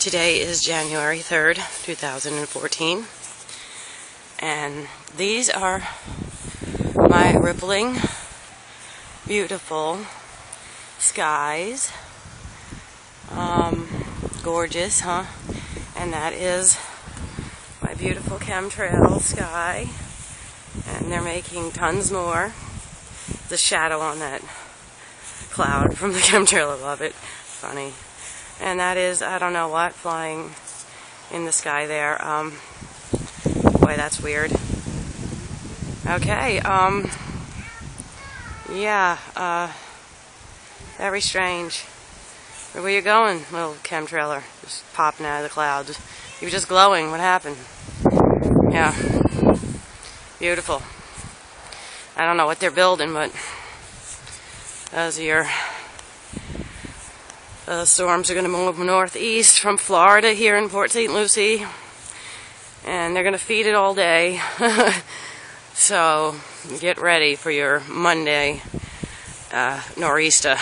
Today is January 3rd, 2014, and these are my rippling, beautiful skies. Gorgeous, huh? And that is my beautiful chemtrail sky, and they're making tons more. The shadow on that cloud from the chemtrail above it. Funny. And that is, I don't know what, flying in the sky there. Boy, that's weird. Okay, yeah, very strange. Where you going, little chemtrailer? Just popping out of the clouds. You were just glowing. What happened? Yeah. Beautiful. I don't know what they're building, but those are your... The storms are going to move northeast from Florida here in Port St. Lucie, and they're going to feed it all day. So get ready for your Monday nor'easter.